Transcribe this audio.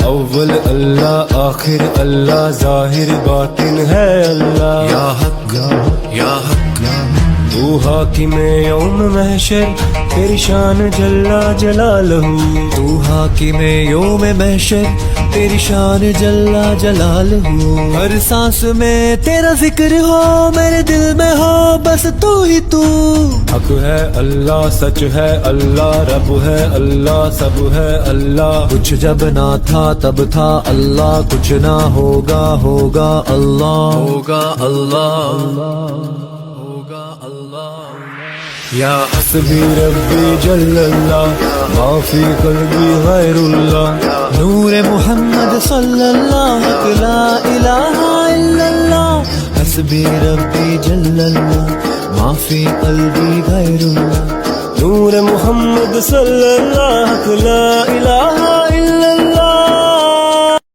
اول اللہ آخر اللہ ظاہر باطن ہے اللہ. یا حق یا حق تو حاکم یوم محشر تیری شان جلا جلالہ. تو حاکم یوم محشر تیری شان جلا جلالہ. ہر سانس میں تیرا ذکر ہو میرے دل میں ہو بس تو ہی تو. حق ہے اللہ سچ ہے اللہ رب ہے اللہ سب ہے اللہ. کچھ جب نہ تھا تب تھا اللہ کچھ نہ ہوگا ہوگا اللہ. ہوگا اللہ ہوگا اللہ. یا حسبی ربی جل اللہ ما فی قلبی غیر اللہ. نور محمد صلی اللہ لا الہ الا اللہ. حسبی ربی جل اللہ ما فی قلبی غیر اللہ. نور محمد صلی اللہ لا الہ